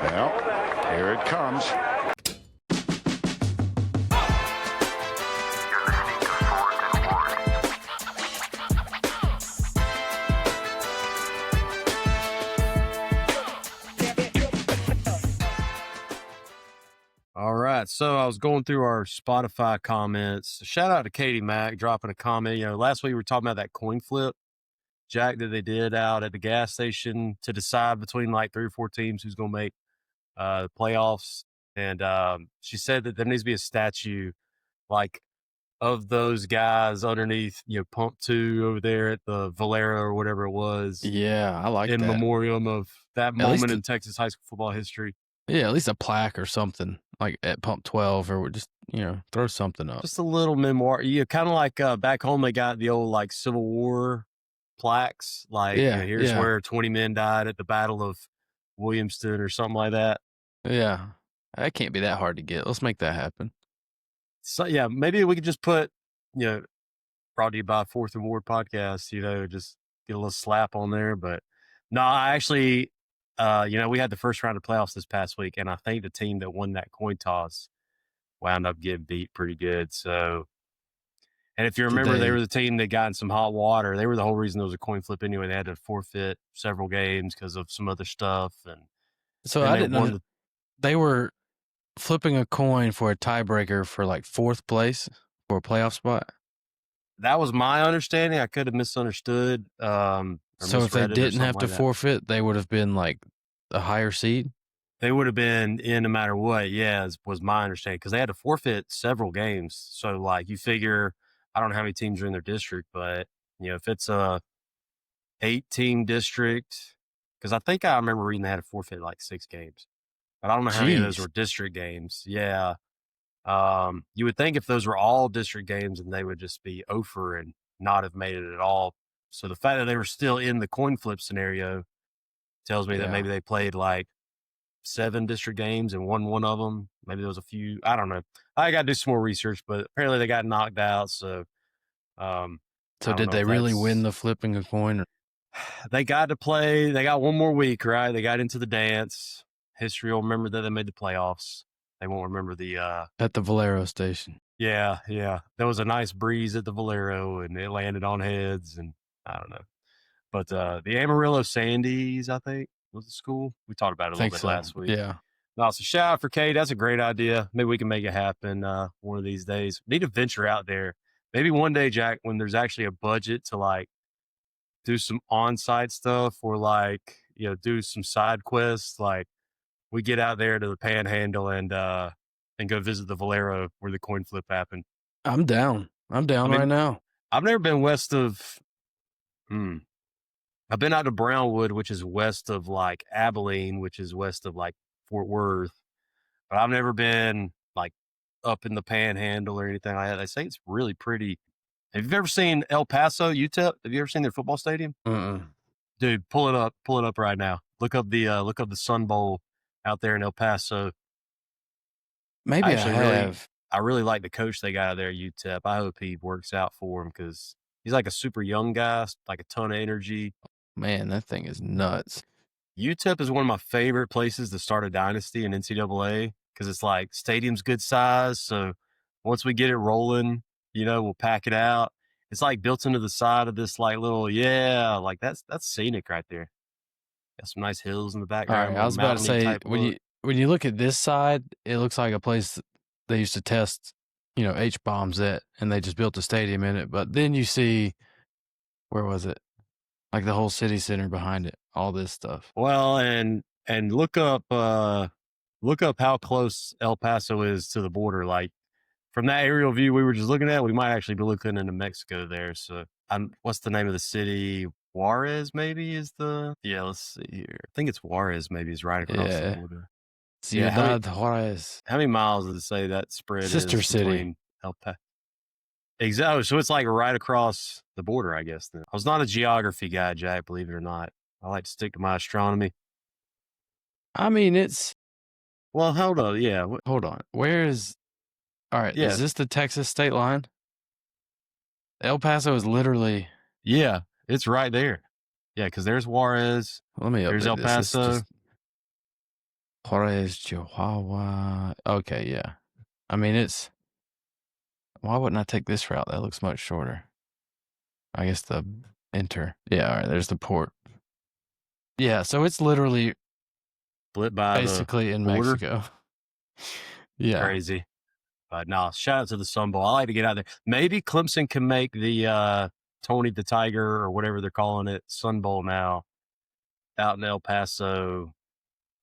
Well, here it comes. All right. So I was going through our Spotify comments. Shout out to Katie Mack dropping a comment. Last week we were talking about that coin flip, Jack, that they did out at the gas station to decide between like 3 or 4 teams who's going to make the playoffs. And she said that there needs to be a statue like of those guys underneath, pump 2 over there at the Valero or whatever it was. Yeah, I like in that. memoriam of that moment in Texas high school football history. Yeah, at least a plaque or something like at pump 12 or just, throw something up. Just a little memoir. Kind of like back home, they got the old like Civil War plaques. Like, here's where 20 men died at the Battle of Williamston or something like that. Yeah, that can't be that hard to get. Let's make that happen. So, yeah, maybe we could just put, brought to you by Fourth and Ward podcast, just get a little slap on there. But no, I actually, we had the first round of playoffs this past week, and I think the team that won that coin toss wound up getting beat pretty good. So, and if you remember, they were the team that got in some hot water. They were the whole reason there was a coin flip anyway. They had to forfeit several games because of some other stuff. And so I didn't know they were flipping a coin for a tiebreaker for like 4th place for a playoff spot. That was my understanding. I could have misunderstood. So if they didn't have to forfeit, they would have been like a higher seed? They would have been in no matter what, was my understanding, because they had to forfeit several games. So, like, you figure, I don't know how many teams are in their district, but, if it's a 8-team district, because I think I remember reading they had to forfeit like 6 games. But I don't know how many of those were district games. Yeah. You would think if those were all district games, and they would just be over and not have made it at all. So the fact that they were still in the coin flip scenario tells me that maybe they played like 7 district games and won one of them. Maybe there was a few. I don't know. I got to do some more research, but apparently they got knocked out. So, so did they really win the flipping a coin? They got to play. They got one more week, right? They got into the dance. History will remember that they made the playoffs. They won't remember the at the Valero station. Yeah. There was a nice breeze at the Valero, and it landed on heads, and I don't know. But the Amarillo Sandies, I think, was the school. We talked about it a little bit last week. Yeah. No, so shout out for Kate. That's a great idea. Maybe we can make it happen one of these days. Need to venture out there. Maybe one day, Jack, when there's actually a budget to like do some on-site stuff or like, do some side quests. Like we get out there to the Panhandle and go visit the Valero where the coin flip happened. I'm down. Right now. I've never been west of, I've been out to Brownwood, which is west of like Abilene, which is west of like Fort Worth, but I've never been like up in the Panhandle or anything like that. They say it's really pretty. Have you ever seen El Paso, UTEP? Have you ever seen their football stadium? Dude, pull it up right now. Look up the Sun Bowl out there in El Paso. Maybe I really like the coach they got out there at UTEP. I hope he works out for him because he's like a super young guy, like a ton of energy. Man, that thing is nuts. UTEP is one of my favorite places to start a dynasty in NCAA because it's like stadium's good size. So once we get it rolling, we'll pack it out. It's like built into the side of this like little, like that's scenic right there. Got some nice hills in the background. All right, I was about to say when you look at this side, it looks like a place they used to test, H-bombs at, and they just built a stadium in it. But then you see, where was it? Like the whole city center behind it, all this stuff. Well, and look up how close El Paso is to the border. Like from that aerial view we were just looking at, we might actually be looking into Mexico there. So what's the name of the city? Juarez maybe is let's see here. I think it's Juarez maybe is right across the border. Juarez. How many miles does it say that spread Sister is city. Between El Paso? Exactly. So it's like right across the border, I guess. Then. I was not a geography guy, Jack, believe it or not. I like to stick to my astronomy. I mean, it's... Well, hold on. Yeah. Hold on. Where is... All right. Yeah. Is this the Texas state line? El Paso is literally... Yeah. It's right there. Yeah, because there's Juarez. Let me There's El Paso. Juarez, Chihuahua. Okay, yeah. I mean, why wouldn't I take this route? That looks much shorter. I guess the enter. Yeah, all right, there's the port. Yeah, so it's literally Split by basically in border. Mexico. Yeah. Crazy. But no, shout out to the Sun Bowl. I like to get out there. Maybe Clemson can make the Tony the Tiger or whatever they're calling it, Sun Bowl now, out in El Paso.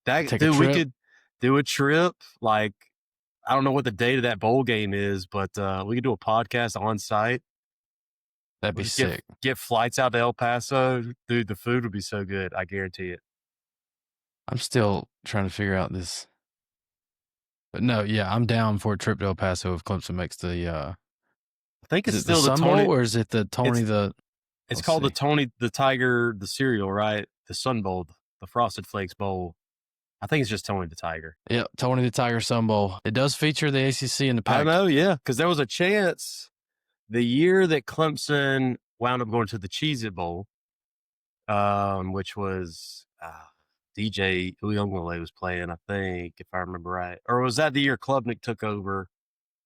We could do a trip. Like, I don't know what the date of that bowl game is, but we could do a podcast on site. That'd be sick. Get flights out to El Paso. Dude, the food would be so good. I guarantee it. I'm still trying to figure out this. But no, yeah, I'm down for a trip to El Paso if Clemson makes the I think it's still the Sun Tony, Bowl, or is it the Tony It's called the Tony the Tiger, the cereal, right? The Sun Bowl, the Frosted Flakes Bowl. I think it's just Tony the Tiger. Yeah, Tony the Tiger Sun Bowl. It does feature the ACC and the Pac. I know, yeah, because there was a chance the year that Clemson wound up going to the Cheez-It Bowl, which was DJ Uyunglele was playing, I think, if I remember right. Or was that the year Klubnik took over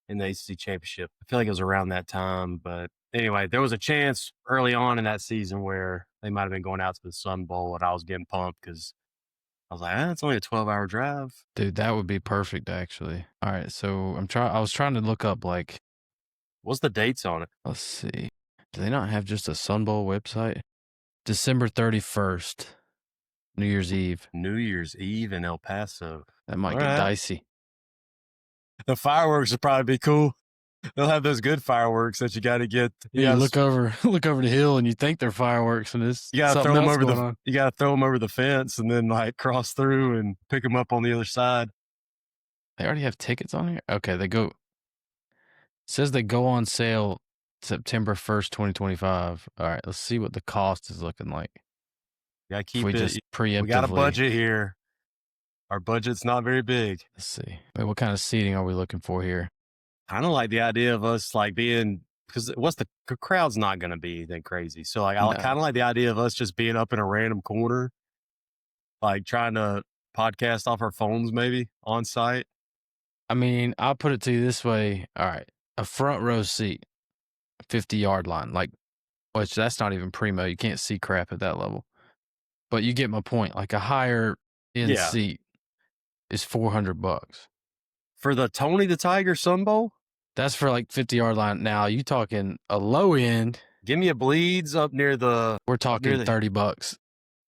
in the ACC championship? I feel like it was around that time. But anyway, there was a chance early on in that season where they might have been going out to the Sun Bowl, and I was getting pumped because I was like, it's only a 12-hour drive. Dude, that would be perfect, actually. All right, so I was trying to look up, like, what's the dates on it? Let's see. Do they not have just a Sun Bowl website? December 31st, New Year's Eve. New Year's Eve in El Paso. That might get dicey. The fireworks would probably be cool. They'll have those good fireworks that you got to get. You look over the hill and you think they're fireworks, and it's you got to throw them over you got to throw them over the fence and then like cross through and pick them up on the other side. They already have tickets on here. Okay, it says they go on sale September 1st, 2025. All right, let's see what the cost is looking like. Yeah, keep it. Just preemptively. We got a budget here. Our budget's not very big. Let's see. Wait, what kind of seating are we looking for here? Kind of like the idea of us like being, because the crowd's not going to be anything crazy. So like, I kind of like the idea of us just being up in a random corner, like trying to podcast off our phones, maybe on site. I mean, I'll put it to you this way. All right, a front row seat, 50-yard line, like, which that's not even primo. You can't see crap at that level. But you get my point. Like a higher end seat is $400 for the Tony the Tiger Sun Bowl. That's for like 50-yard line. Now you talking a low end. Give me a Bleeds up near the. We're talking $30.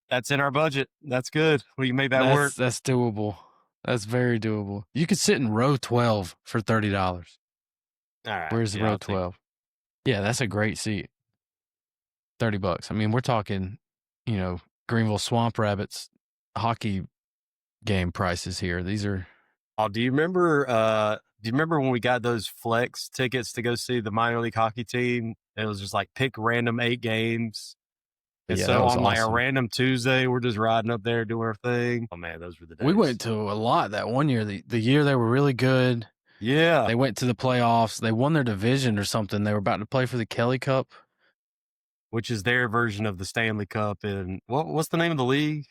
That's in our budget. That's good. We can make that work. That's doable. That's very doable. You could sit in row 12 for $30. All right. Where's row 12? Yeah, that's a great seat. $30. I mean, we're talking, Greenville Swamp Rabbits hockey game prices here. These are. Oh, do you remember when we got those flex tickets to go see the minor league hockey team? It was just like pick random 8 games. And so on like a random Tuesday, we're just riding up there doing our thing. Oh man, those were the days. We went to a lot that one year. The year they were really good. Yeah. They went to the playoffs. They won their division or something. They were about to play for the Kelly Cup, which is their version of the Stanley Cup. And what's the name of the league?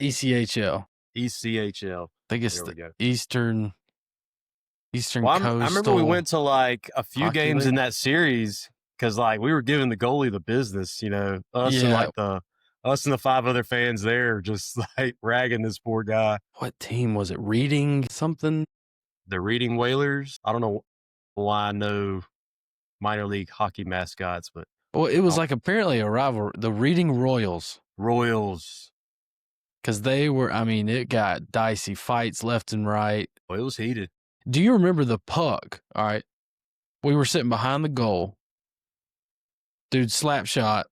ECHL. ECHL. I think it's the Eastern Coast. I remember we went to like a few games in that series because like we were giving the goalie the business, us and the 5 other fans there just like ragging this poor guy. What team was it? Reading something? The Reading Whalers. I don't know why I know minor league hockey mascots, but it was like apparently a rival. The Reading Royals. Because they were, it got dicey fights left and right. It was heated. Do you remember the puck? All right. We were sitting behind the goal. Dude, slap shot,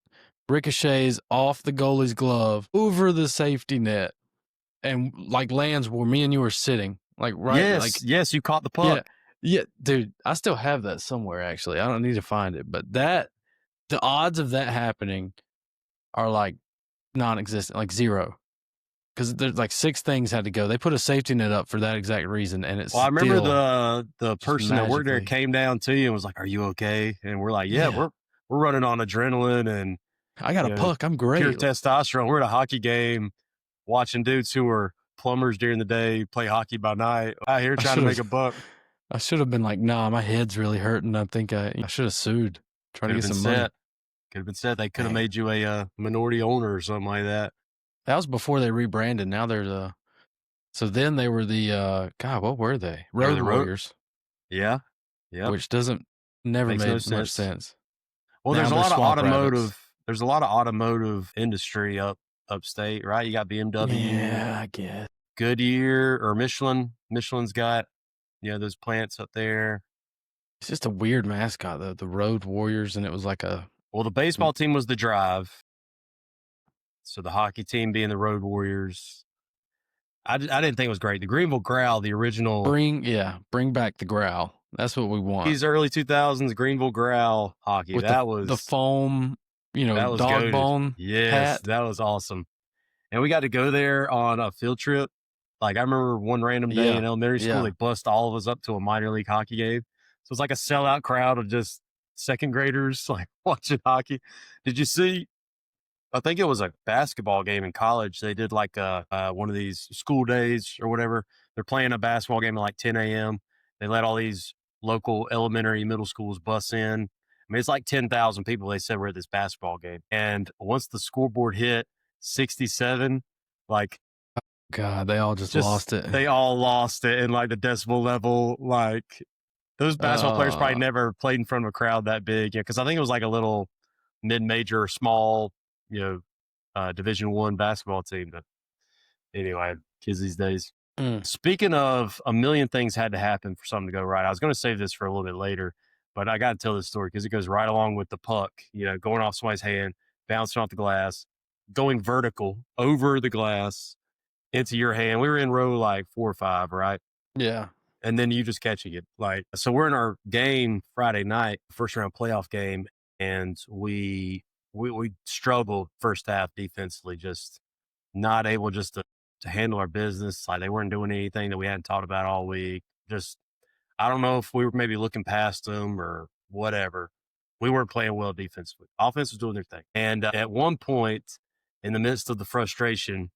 ricochets off the goalie's glove over the safety net and like lands where me and you were sitting. Like, right? Yes, you caught the puck. Yeah, dude, I still have that somewhere, actually. I don't need to find it. But the odds of that happening are like non-existent, like 0. Because there's like 6 things had to go. They put a safety net up for that exact reason, and it's. Well, I remember the person that worked there came down to you and was like, "Are you okay?" And we're like, "Yeah, we're running on adrenaline and I got a puck. I'm great. Pure testosterone. We're at a hockey game, watching dudes who are plumbers during the day, play hockey by night. Out here trying to make a buck. I should have been like, nah, my head's really hurting. I think I should have sued. Try to get some money. Could have been set. They could have made you a minority owner or something like that. That was before they rebranded. Now there's so then they were the God, what were they? Road Warriors. Yeah. Which never Makes made much sense. Well, there's a lot of automotive. There's a lot of automotive industry upstate, right? You got BMW. Yeah, I guess. Goodyear or Michelin. Michelin's got, those plants up there. It's just a weird mascot, though. The Road Warriors, and it was like Well, the baseball team was the Drive. So the hockey team being the Road Warriors. I didn't think it was great. The Greenville Growl, the original. Bring back the Growl. That's what we want. These early 2000s Greenville Growl hockey. With that was the foam, dog goated. bone. Yes, hat. That was awesome. And we got to go there on a field trip. Like, I remember one random day in elementary school, they bust all of us up to a minor league hockey game. So it's like a sellout crowd of just second graders, like, watching hockey. Did you see? I think it was a basketball game in college. They did like one of these school days or whatever. They're playing a basketball game at like 10 a.m. They let all these local elementary, middle schools bus in. I mean, it's like 10,000 people, they said, were at this basketball game. And once the scoreboard hit 67, like, God, they all just lost it. They all lost it in like the decibel level. Like, those basketball players probably never played in front of a crowd that big. Because I think it was like a little mid-major, small, Division I basketball team. But anyway, kids these days. Speaking of a million things had to happen for something to go right. I was going to save this for a little bit later, but I got to tell this story because it goes right along with the puck, going off somebody's hand, bouncing off the glass, going vertical over the glass into your hand. We were in row like 4 or 5, right? Yeah. And then you just catching it. So we're in our game Friday night, first round playoff game, and we struggled first half defensively, just not able just to handle our business. Like, they weren't doing anything that we hadn't talked about all week. Just, I don't know if we were maybe looking past them or whatever. We weren't playing well defensively. Offense was doing their thing. And at one point, in the midst of the frustration,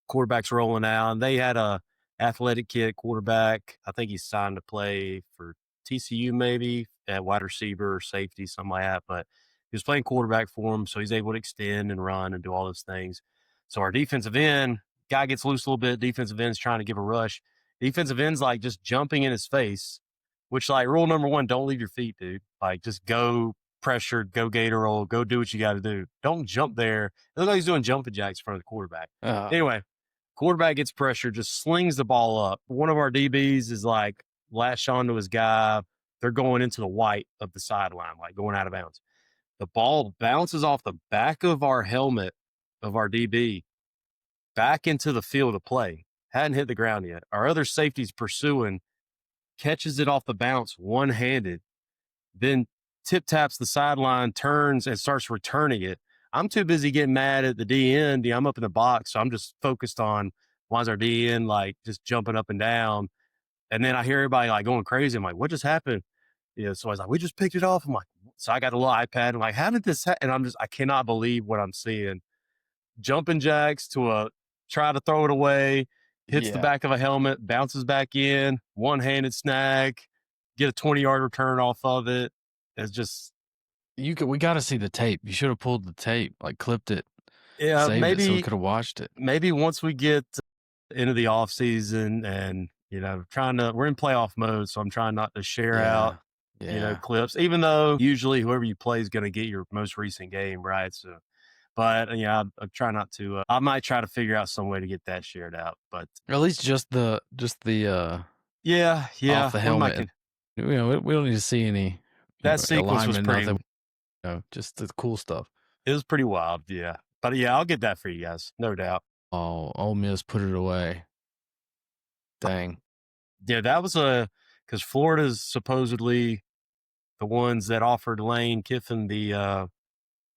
quarterback's rolling out, and they had a athletic kid quarterback. I think he's signed to play for TCU maybe at wide receiver or safety, something like that. But he was playing quarterback for him, so he's able to extend and run and do all those things. So our defensive end, guy gets loose a little bit. Defensive end's trying to give a rush. Defensive end's like just jumping in his face, which, like, rule number 1, don't leave your feet, dude. Like, just go pressured, go gator roll, go do what you got to do. Don't jump there. It looks like he's doing jumping jacks in front of the quarterback. Anyway, quarterback gets pressured, just slings the ball up. One of our DBs is like latched onto his guy. They're going into the white of the sideline, like going out of bounds. The ball bounces off the back of our helmet of our DB back into the field of play. Hadn't hit the ground yet. Our other safety's pursuing, catches it off the bounce one-handed, then tip-taps the sideline, turns, and starts returning it. I'm too busy getting mad at the DN. I'm up in the box, so I'm just focused on why's our DN like just jumping up and down. And then I hear everybody like going crazy. I'm like, what just happened? So I was like, we just picked it off. I'm like, so I got a little iPad. I'm like, how did this happen? And I cannot believe what I'm seeing. Jumping jacks to try to throw it away, hits the back of a helmet, bounces back in, one-handed snag, get a 20-yard return off of it. It's just, we got to see the tape. You should have pulled the tape, like clipped it. Yeah, maybe so we could have watched it. Maybe once we get into the off season and we're in playoff mode, so I'm trying not to share out clips, even though usually whoever you play is going to get your most recent game, right? So, but I try not to. I might try to figure out some way to get that shared out, but or at least just the off the helmet. We don't need to see any. That sequence was pretty. Just the cool stuff. It was pretty wild, yeah. But I'll get that for you guys, no doubt. Oh, Ole Miss put it away. Dang. Yeah, that was because Florida's supposedly the ones that offered Lane Kiffin the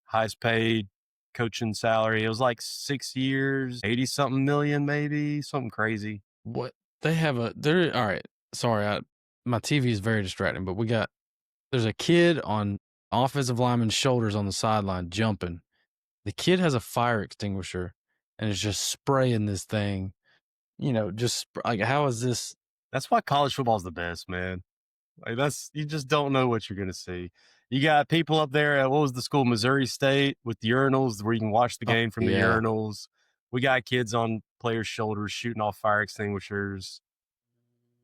highest paid coaching salary. It was like 6 years, 80-something million, maybe, something crazy. What? They have all right. Sorry, my TV is very distracting, but there's a kid on offensive lineman's shoulders on the sideline jumping. The kid has a fire extinguisher and is just spraying this thing just like, how is this? That's why college football is the best, man. Like you just don't know what you're going to see. You got people up there at, what was the school, Missouri State, with the urinals where you can watch the game from the urinals. We got kids on players' shoulders shooting off fire extinguishers.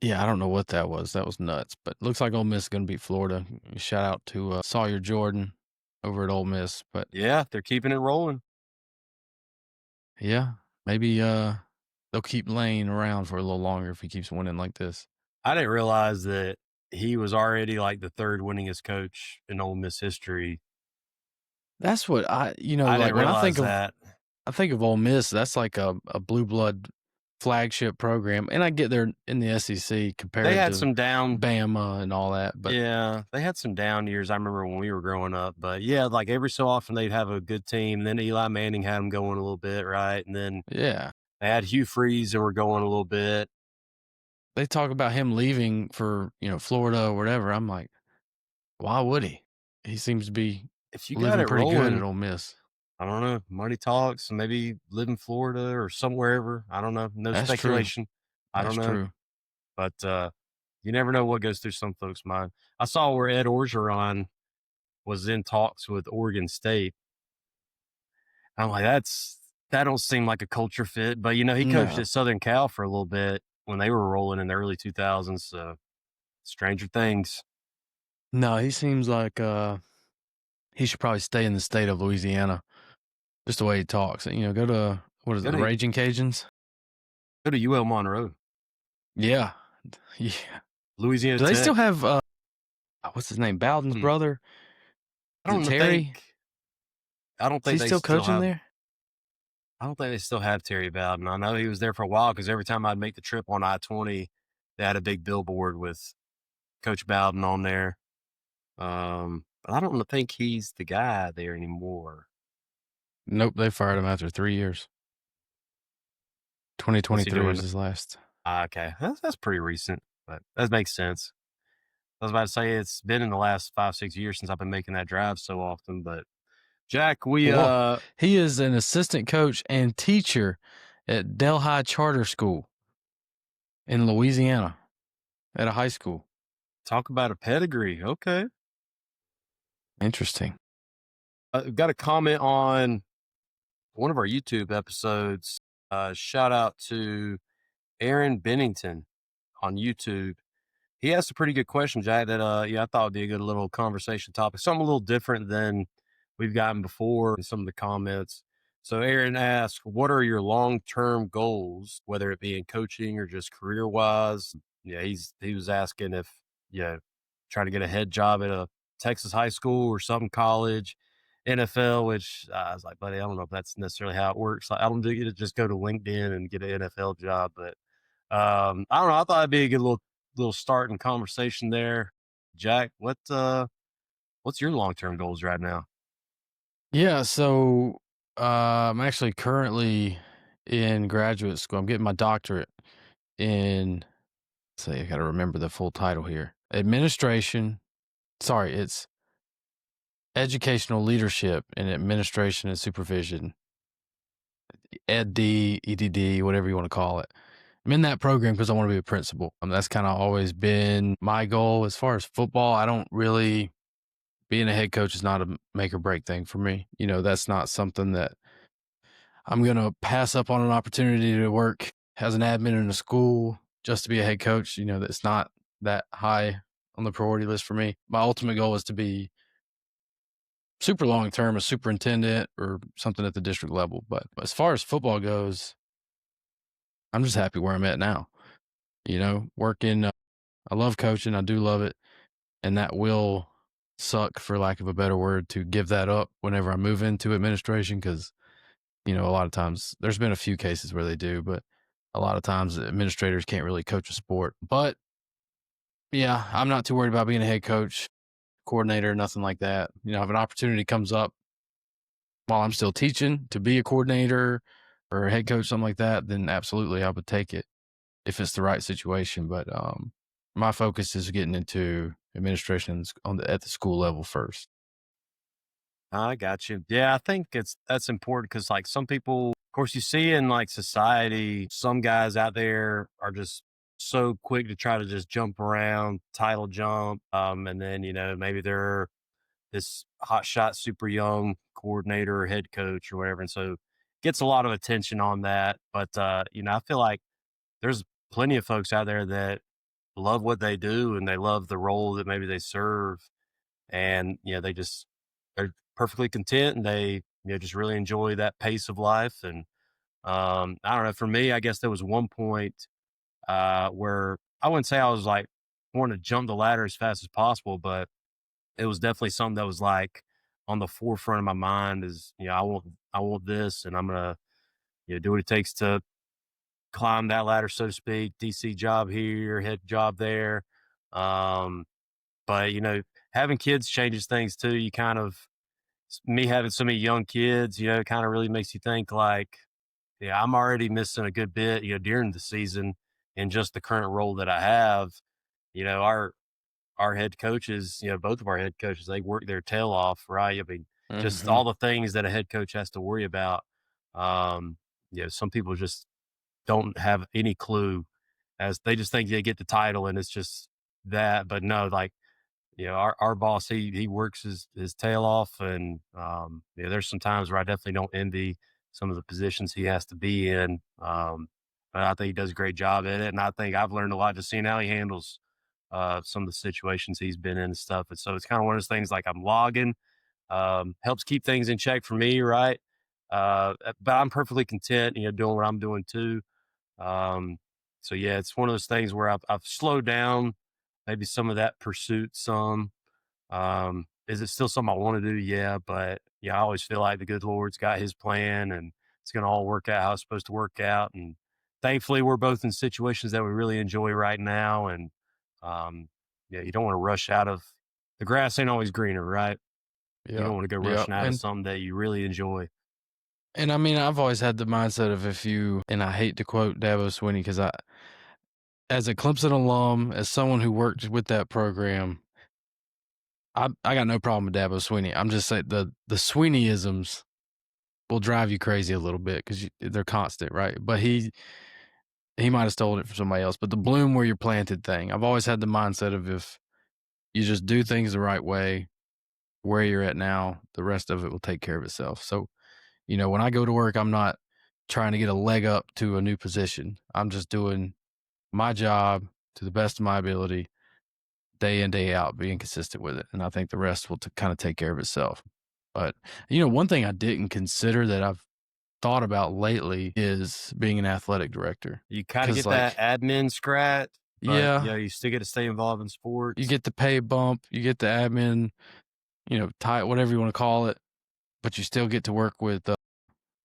Yeah, I don't know what that was. That was nuts. But looks like Ole Miss is going to beat Florida. Shout out to Sawyer Jordan over at Ole Miss. But yeah, they're keeping it rolling. Yeah, maybe they'll keep Lane around for a little longer if he keeps winning like this. I didn't realize that he was already like the third winningest coach in Ole Miss history. That's what I like when I think that. I think of Ole Miss, that's like a blue blood flagship program, and I get there in the SEC compared they had to some down Bama and all that, but yeah, they had some down years. I remember when we were growing up, but yeah, like every so often they'd have a good team. Then Eli Manning had them going a little bit, right? And then yeah, they had Hugh Freeze and were going a little bit. They talk about him leaving for Florida or whatever. I'm like, why would he? He seems to be if you living got it pretty rolling, good at Ole Miss. I don't know. Money talks. Maybe live in Florida or somewhere. I don't know. No That's speculation. True. I don't know. True. But you never know what goes through some folks' mind. I saw where Ed Orgeron was in talks with Oregon State. I'm like, that don't seem like a culture fit. But, he coached at Southern Cal for a little bit when they were rolling in the early 2000s. So, stranger things. No, he seems like he should probably stay in the state of Louisiana. Just the way he talks. Go to, what is it, the Raging Cajuns? Go to UL Monroe. Yeah. Yeah. Louisiana Do they Tech. still have, what's his name, Bowden's brother? I don't Terry? I don't think is he still coaching there? I don't think they still have Terry Bowden. I know he was there for a while because every time I'd make the trip on I-20, they had a big billboard with Coach Bowden on there. But I don't think he's the guy there anymore. Nope, they fired him after 3 years. 2023 was his last. Okay, that's pretty recent, but that makes sense. I was about to say it's been in the last 5-6 years since I've been making that drive so often, but Jack, he is an assistant coach and teacher at Delhi Charter School in Louisiana at a high school. Talk about a pedigree. Okay. Interesting. Got a comment on one of our YouTube episodes. Shout out to Aaron Bennington on YouTube. He asked a pretty good question, Jack, that I thought would be a good little conversation topic. Something a little different than we've gotten before in some of the comments. So Aaron asked, what are your long-term goals, whether it be in coaching or just career-wise? Yeah, he was asking if, trying to get a head job at a Texas high school or some college, NFL, which I was like, buddy, I don't know if that's necessarily how it works. Like, I don't think you just go to LinkedIn and get an NFL job, but I don't know. I thought it'd be a good little start in conversation there. Jack, what's your long-term goals right now? Yeah, so I'm actually currently in graduate school. I'm getting my doctorate in, I got to remember the full title here. It's Educational Leadership and Administration and Supervision. EdD, EDD, whatever you want to call it. I'm in that program because I want to be a principal. That's kind of always been my goal. As far as football, I don't really, being a head coach is not a make or break thing for me. That's not something that I'm going to pass up on an opportunity to work as an admin in a school just to be a head coach. That's not that high on the priority list for me. My ultimate goal is to be super long term, a superintendent or something at the district level. But as far as football goes, I'm just happy where I'm at now. Working, I love coaching. I do love it. And that will suck, for lack of a better word, to give that up whenever I move into administration. Cause a lot of times there's been a few cases where they do, but a lot of times administrators can't really coach a sport. But yeah, I'm not too worried about being a head coach, coordinator, nothing like that. If an opportunity comes up while I'm still teaching to be a coordinator or a head coach, something like that, then absolutely I would take it if it's the right situation. But my focus is getting into administration at the school level first. I got you. Yeah, I think that's important because like some people course, you see in like society, some guys out there are just so quick to try to just jump around, title jump. And then, maybe they're this hot shot, super young coordinator or head coach or whatever. And so gets a lot of attention on that. But, I feel like there's plenty of folks out there that love what they do and they love the role that maybe they serve. And, they're perfectly content and they, just really enjoy that pace of life. And, I don't know, for me, I guess there was one point, where I wouldn't say I was like wanting to jump the ladder as fast as possible, but it was definitely something that was like on the forefront of my mind is, I want this and I'm going to, do what it takes to climb that ladder, so to speak. DC job here, head job there. But having kids changes things too. You kind of, me having so many young kids, it kind of really makes you think like, yeah, I'm already missing a good bit, during the season in just the current role that I have. Our head coaches, both of our head coaches, they work their tail off, right? I mean, just all the things that a head coach has to worry about. Um, some people just don't have any clue, as they just think they get the title and it's just that. But no, like, our boss, he works his tail off. And, there's some times where I definitely don't envy some of the positions he has to be in. But I think he does a great job at it. And I think I've learned a lot just seeing how he handles, some of the situations he's been in and stuff. And so it's kind of one of those things like I'm logging, helps keep things in check for me. Right. But I'm perfectly content, doing what I'm doing too. Um, so yeah, it's one of those things where I've slowed down maybe some of that pursuit some. Is it still something I want to do? Yeah, but I always feel like the good Lord's got his plan and it's going to all work out how it's supposed to work out. And thankfully we're both in situations that we really enjoy right now. And, you don't want to rush out of the grass ain't always greener, right? You don't want to go rushing out of something that you really enjoy. And I mean, I've always had the mindset of and I hate to quote Dabo Swinney because as a Clemson alum, as someone who worked with that program, I got no problem with Dabo Swinney. I'm just saying the Swinneyisms will drive you crazy a little bit because they're constant, right? But he might have stolen it from somebody else. But the bloom where you're planted thing, I've always had the mindset of if you just do things the right way, where you're at now, the rest of it will take care of itself. So, when I go to work, I'm not trying to get a leg up to a new position. I'm just doing my job to the best of my ability, day in, day out, being consistent with it. And I think the rest will kind of take care of itself. But, one thing I didn't consider that I've thought about lately is being an athletic director. You kind of get that admin scratch. But, yeah. You still get to stay involved in sports. You get the pay bump, you get the admin, whatever you want to call it, but you still get to work with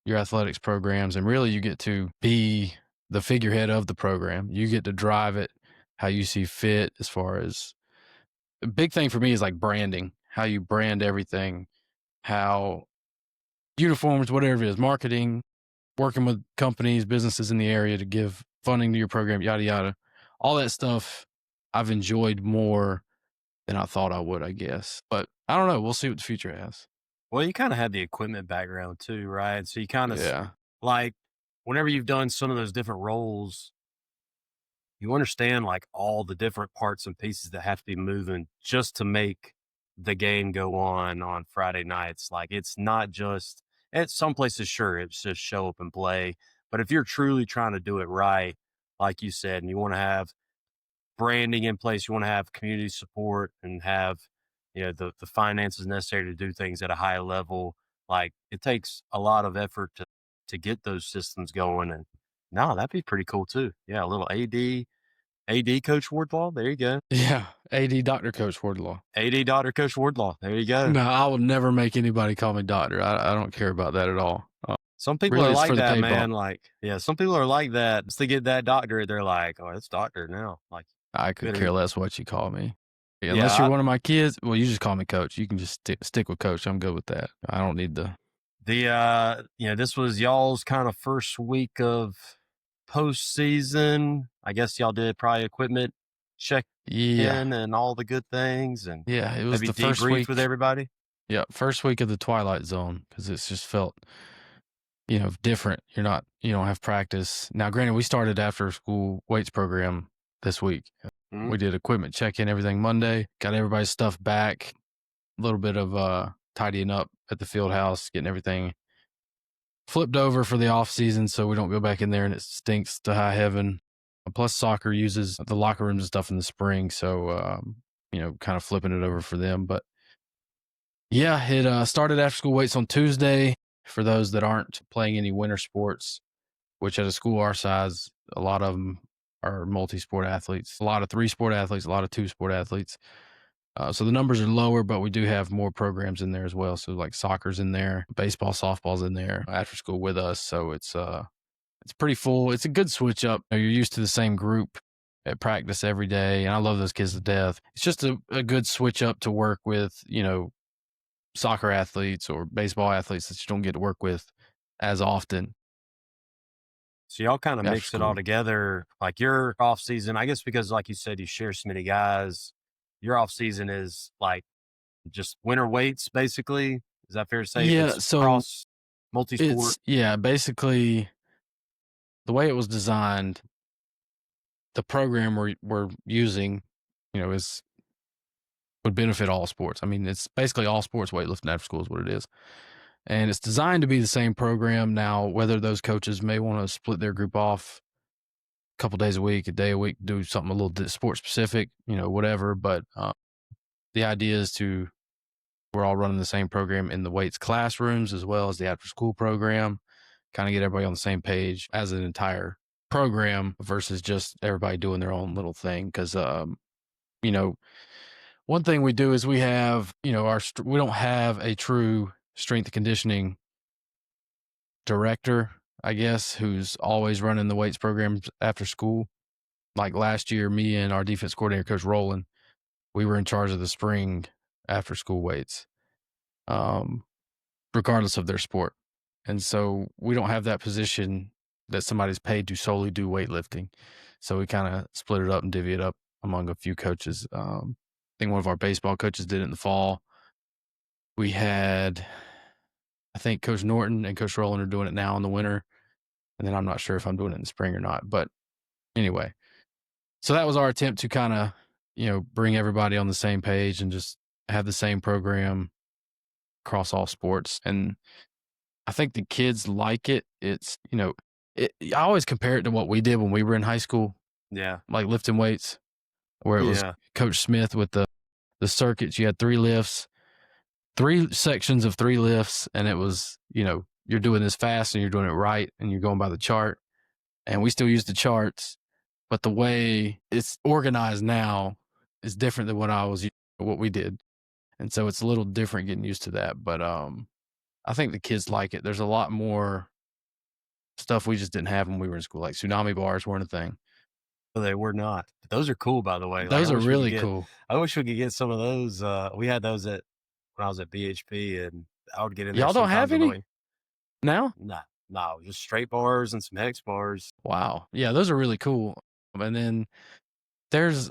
your athletics programs. And really you get to be the figurehead of the program. You get to drive it how you see fit. As far as a big thing for me is like branding, how you brand everything, how uniforms, whatever it is, marketing, working with companies, businesses in the area to give funding to your program, yada, yada. All that stuff I've enjoyed more than I thought I would, I guess. But I don't know. We'll see what the future has. Well, you kind of have the equipment background too, right? So you kind of, Yeah. like, whenever you've done some of those different roles, you understand like all the different parts and pieces that have to be moving just to make the game go on Friday nights. Like, it's not just at some places, sure, it's just show up and play. But if you're truly trying to do it right, like you said, and you want to have branding in place, you want to have community support and have, the finances necessary to do things at a high level. Like, it takes a lot of effort to get those systems going. And no, that'd be pretty cool too. Yeah. A little AD Coach Wardlaw. There you go. Yeah. AD Dr. Coach Wardlaw. AD Dr. Coach Wardlaw. There you go. No, I will never make anybody call me doctor. I don't care about that at all. Some people really, are it's like for the that, pay man. bump. Like, yeah, some people are like that. Just to get that doctorate, they're like, oh, it's doctor now. Like, I could care less what you call me. Yeah, Unless you're one of my kids, well, you just call me coach. You can just stick with coach. I'm good with that. I don't need this was y'all's kind of first week of postseason. I guess y'all did probably equipment check in and all the good things, and it was maybe the first debrief week with everybody. Yeah, first week of the Twilight Zone, because it's just felt different. You don't have practice. Now, granted, we started after school weights program this week. We did equipment check-in, everything Monday, got everybody's stuff back, a little bit of tidying up at the field house, getting everything flipped over for the off season so we don't go back in there and it stinks to high heaven. Plus soccer uses the locker rooms and stuff in the spring. So, kind of flipping it over for them. But yeah, it started after school weights on Tuesday for those that aren't playing any winter sports, which at a school our size, a lot of them are multi-sport athletes, a lot of 3-sport athletes, a lot of 2-sport athletes. So the numbers are lower, but we do have more programs in there as well. So like soccer's in there, baseball, softball's in there after school with us. So it's pretty full. It's a good switch up. You're used to the same group at practice every day. And I love those kids to death. It's just a good switch up to work with, soccer athletes or baseball athletes that you don't get to work with as often. So y'all kind of mix it all together. Like your off season, I guess, because like you said, you share so many guys. Your off season is like just winter weights, basically. Is that fair to say? Yeah. It's so cross multi-sport. Basically the way it was designed, the program we're using, would benefit all sports. I mean, it's basically all sports weightlifting after school is what it is. And it's designed to be the same program. Now, whether those coaches may want to split their group off a couple days a week, a day a week, do something a little sport specific, whatever. But the idea is we're all running the same program in the weights classrooms as well as the after school program, kind of get everybody on the same page as an entire program versus just everybody doing their own little thing. Because, one thing we do is we have, we don't have a true strength and conditioning director, I guess, who's always running the weights programs after school. Like last year, me and our defense coordinator, Coach Rowland, we were in charge of the spring after school weights, regardless of their sport. And so we don't have that position that somebody's paid to solely do weightlifting. So we kind of split it up and divvy it up among a few coaches. I think one of our baseball coaches did it in the fall. We had, I think Coach Norton and Coach Rowland are doing it now in the winter. And then I'm not sure if I'm doing it in the spring or not. But anyway, so that was our attempt to kind of, bring everybody on the same page and just have the same program across all sports. And I think the kids like it. It's, I always compare it to what we did when we were in high school. Yeah. Like lifting weights, where it was Coach Smith with the circuits. You had 3 lifts, 3 sections of 3 lifts. And it was, you're doing this fast and you're doing it right. And you're going by the chart. And we still use the charts, but the way it's organized now is different than what we did. And so it's a little different getting used to that. But I think the kids like it. There's a lot more stuff we just didn't have when we were in school. Like tsunami bars weren't a thing. Well, they were not. Those are cool, by the way. Those are really cool. I wish we could get some of those. We had those when I was at BHP, and I would get in there. Y'all don't have any now? No, just straight bars and some hex bars. Wow. Yeah, those are really cool. And then there's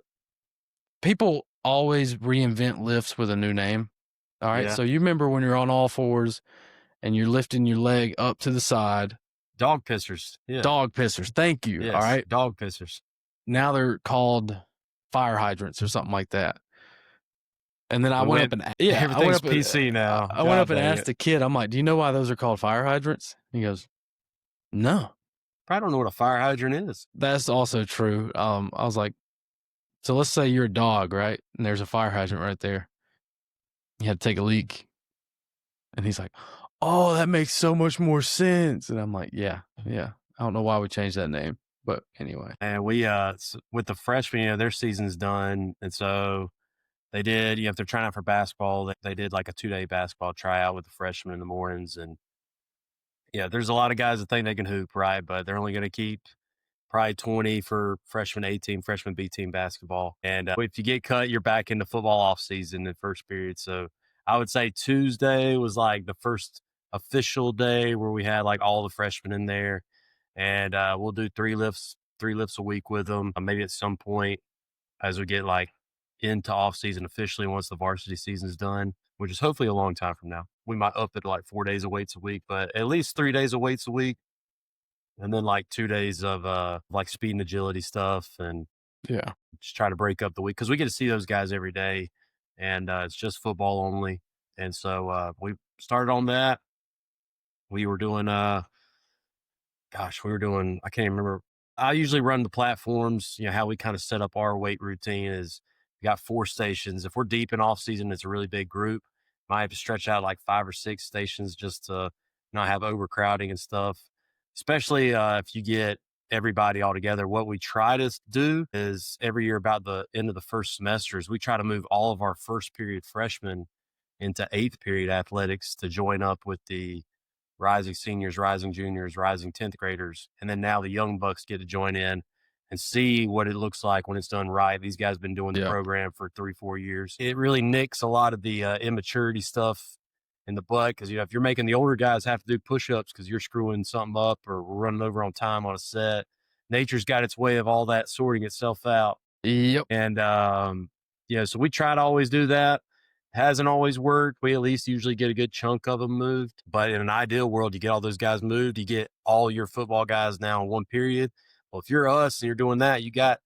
people always reinvent lifts with a new name. All right. Yeah. So you remember when you're on all fours and you're lifting your leg up to the side. Dog pissers. Yeah. Dog pissers. Thank you. Yes, all right. Dog pissers. Now they're called fire hydrants or something like that. And then I went up and everything's PC now. I went up and asked the kid, I'm like, do you know why those are called fire hydrants? He goes, no. I don't know what a fire hydrant is. That's also true. I was like, so let's say you're a dog, right? And there's a fire hydrant right there. You had to take a leak. And he's like, oh, that makes so much more sense. And I'm like, yeah. I don't know why we changed that name. But anyway. And we, with the freshmen, their season's done. And so they did, if they're trying out for basketball, they did like a 2-day basketball tryout with the freshmen in the mornings. And there's a lot of guys that think they can hoop, right? But they're only going to keep probably 20 for freshman A team, freshman B team basketball. And if you get cut, you're back into football off season in first period. So I would say Tuesday was like the first official day where we had like all the freshmen in there. And we'll do 3 lifts a week with them. Maybe at some point as we get like into off season officially once the varsity season is done, which is hopefully a long time from now. we might up it to like 4 days of weights a week, but at least 3 days of weights a week. And then like 2 days of like speed and agility stuff, and Yeah. just try to break up the week because we get to see those guys every day, and it's just football only. And so we started on that. We were doing I can't even remember. I usually run the platforms. How we kind of set up our weight routine is we got 4 stations. If we're deep in off season, it's a really big group. Might have to stretch out like 5 or 6 stations just to not have overcrowding and stuff. Especially if you get everybody all together. What we try to do is every year about the end of the first semesters, we try to move all of our first period freshmen into 8th period athletics to join up with the rising seniors, rising juniors, rising 10th graders. And then now the young bucks get to join in and see what it looks like when it's done right. These guys have been doing the program for 3-4 years. It really nicks a lot of the immaturity stuff in the butt because, if you're making the older guys have to do push-ups because you're screwing something up or running over on time on a set, nature's got its way of all that sorting itself out. Yep. And, so we try to always do that. Hasn't always worked. We at least usually get a good chunk of them moved. But in an ideal world, you get all those guys moved. You get all your football guys now in one period. Well, if you're us and you're doing that, you got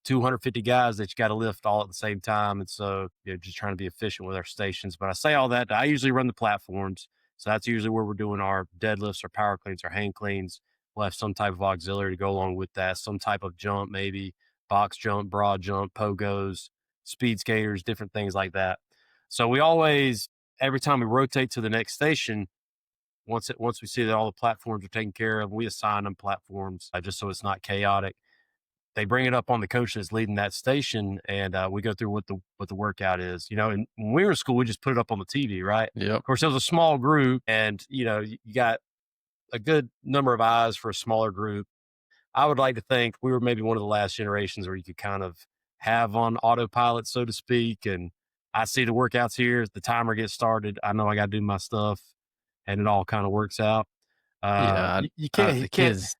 250 guys that you got to lift all at the same time. And so, just trying to be efficient with our stations. But I say all that, I usually run the platforms. So that's usually where we're doing our deadlifts, our power cleans, our hang cleans. We'll have some type of auxiliary to go along with that, some type of jump, maybe box jump, broad jump, pogos, speed skaters, different things like that. So we always, every time we rotate to the next station, once we see that all the platforms are taken care of, we assign them platforms just so it's not chaotic. They bring it up on the coach that's leading that station, and we go through what the workout is. And when we were in school, we just put it up on the TV, right? Yep. Of course, it was a small group, and you got a good number of eyes for a smaller group. I would like to think we were maybe one of the last generations where you could kind of have on autopilot, so to speak. And I see the workouts here, the timer gets started. I know I got to do my stuff, and it all kind of works out. You can't the kids.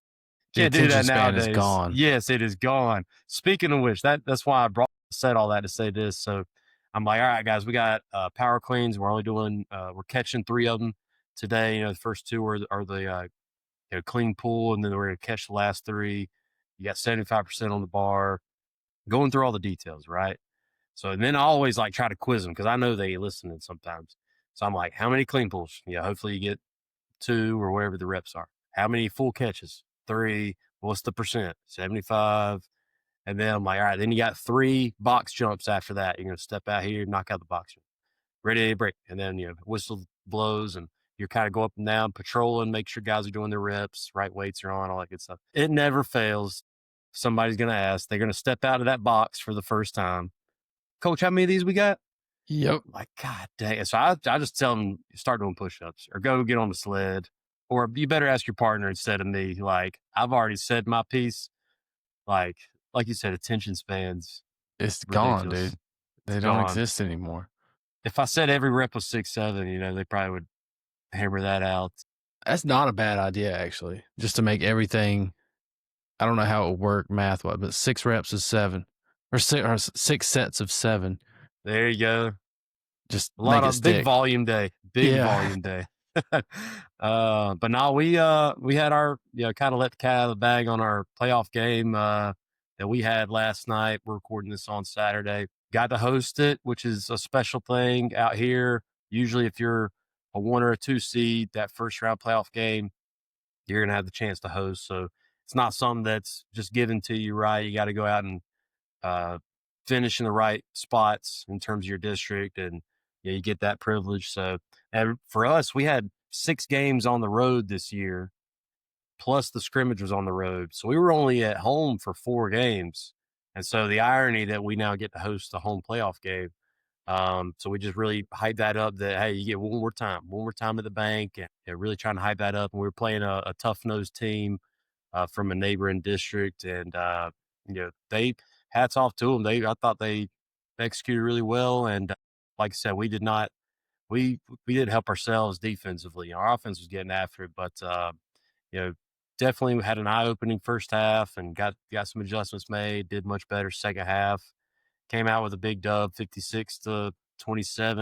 Can't do that nowadays. Is gone. Yes, it is gone. Speaking of which, that's why I said all that to say this. So I'm like, all right, guys, we got power cleans. We're only doing we're catching 3 of them today. The first 2 are the clean pull, and then we're going to catch the last 3. You got 75% on the bar. Going through all the details, right? So and then I always like try to quiz them because I know they listening sometimes. So I'm like, how many clean pulls? Hopefully you get 2 or whatever the reps are. How many full catches? 3. What's the percent? 75. And then I'm like, all right, then you got 3 box jumps after that. You're going to step out here, knock out the box jump. Ready to break. And then, whistle blows and you're kind of go up and down, patrolling, make sure guys are doing their reps, right weights are on, all that good stuff. It never fails. Somebody's going to ask. They're going to step out of that box for the first time. Coach, how many of these we got? Yep. Like, God dang. So I just tell them, start doing push-ups or go get on the sled. Or you better ask your partner instead of me. Like, I've already said my piece. Like you said, attention spans. It's ridiculous. Gone, dude. They It's don't gone. exist anymore. If I said every rep was 6-7, they probably would hammer that out. That's not a bad idea, actually. Just to make everything, I don't know how it would work math-wise, but 6 reps is 7. Or 6 sets of 7. There you go. Just a lot make of it big stick. volume day. Volume day. But now we had our kind of let the cat out of the bag on our playoff game that we had last night. We're recording this on Saturday. Got to host it, which is a special thing out here. Usually if you're a 1 or a 2 seed, that first round playoff game, you're gonna have the chance to host. So it's not something that's just given to you, right? You got to go out and finish in the right spots in terms of your district, and you get that privilege. So, and for us, we had 6 games on the road this year, plus the scrimmage was on the road. So we were only at home for 4 games. And so the irony that we now get to host a home playoff game. So we just really hype that up that, hey, you get one more time at the bank, and really trying to hype that up. And we were playing a tough-nosed team from a neighboring district, and they hats off to them. I thought they executed really well, and like I said, we didn't help ourselves defensively. Our offense was getting after it, but definitely had an eye-opening first half and got some adjustments made. Did much better second half. Came out with a big dub, 56-27,